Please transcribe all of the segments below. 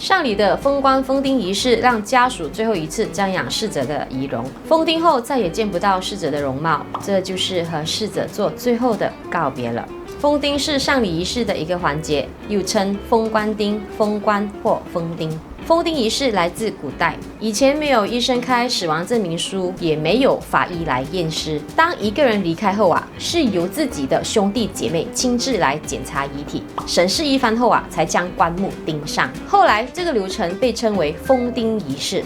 上礼的封棺封丁仪式让家属最后一次瞻仰逝者的遗容，封丁后再也见不到逝者的容貌，这就是和逝者做最后的告别了。封丁是上礼仪式的一个环节，又称封棺丁、封棺或封丁。封丁仪式来自古代，以前没有医生开死亡证明书，也没有法医来验尸。当一个人离开后是由自己的兄弟姐妹亲自来检查遗体，审视一番后才将棺木钉上。后来这个流程被称为封丁仪式。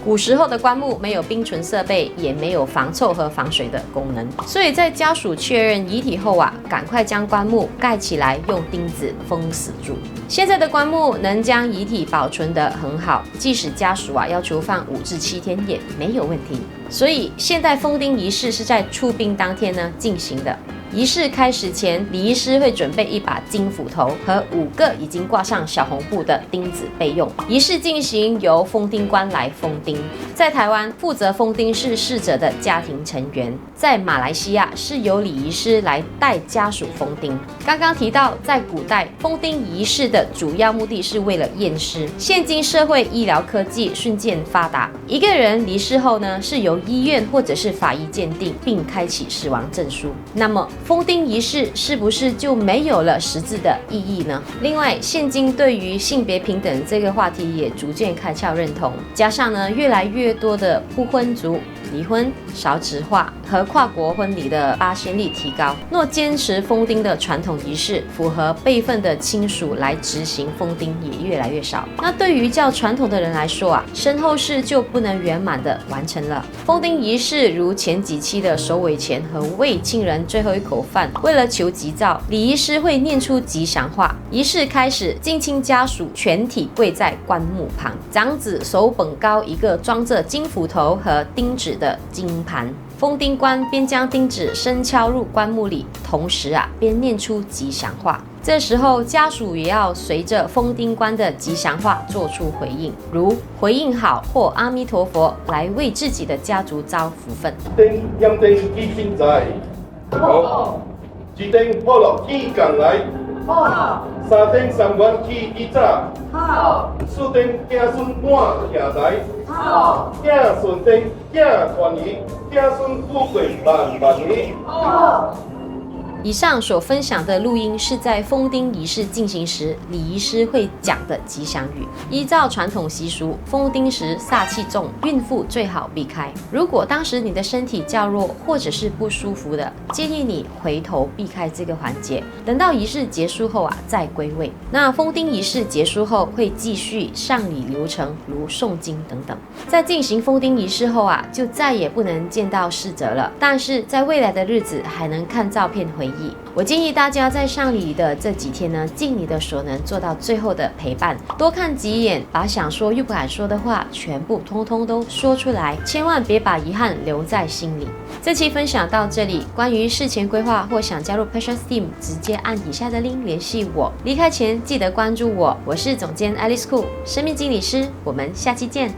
古时候的棺木没有冰存设备，也没有防臭和防水的功能，所以在家属确认遗体后赶快将棺木盖起来，用钉子封死住。现在的棺木能将遗体保存得很好，即使家属要求放5至7天也没有问题。所以现代封丁仪式是在出殡当天进行的。仪式开始前，礼仪师会准备一把金斧头和5个已经挂上小红布的钉子备用。仪式进行由封丁官来封丁。在台湾，负责封丁是逝者的家庭成员；在马来西亚，是由礼仪师来带家属封丁。刚刚提到，在古代，封丁仪式的主要目的是为了验尸。现今社会医疗科技瞬间发达，一个人离世后是由医院或者是法医鉴定并开启死亡证书。那么封丁仪式是不是就没有了实质的意义呢？另外，现今对于性别平等这个话题也逐渐开窍认同，加上越来越多的不婚族、离婚、少子化和跨国婚礼的发生率提高，若坚持封丁的传统仪式，符合辈分的亲属来执行封丁也越来越少。那对于较传统的人来说身后事就不能圆满的完成了。封丁仪式如前几期的首尾钱和喂亲人最后一口饭，为了求吉兆，礼仪师会念出吉祥话。仪式开始，近亲家属全体跪在棺木旁，长子手捧高一个装着金斧头和钉子的金盘。封丁官边将钉子深敲入棺木里，同时边念出吉祥话。这时候家属也要随着封丁官的吉祥话做出回应，如回应好或阿弥陀佛，来为自己的家族招福分。一丁好乐起共来，好；三丁三元起一早，好；四丁子孙满徛来，好；子孙丁子团圆，子孙富贵万万年，好。以上所分享的录音是在封丁仪式进行时，礼仪师会讲的吉祥语。依照传统习俗，封丁时煞气重，孕妇最好避开。如果当时你的身体较弱或者是不舒服的，建议你回头避开这个环节，等到仪式结束后再归位。那封丁仪式结束后会继续上礼流程，如诵经等等。在进行封丁仪式后就再也不能见到逝者了，但是在未来的日子还能看照片回忆。我建议大家在上礼的这几天尽你的所能做到最后的陪伴，多看几眼，把想说又不敢说的话全部通通都说出来，千万别把遗憾留在心里。这期分享到这里，关于事前规划或想加入 Precious Team， 直接按以下的 link 联系我。离开前记得关注我，我是总监 Alice Khoo， 生命经理师，我们下期见。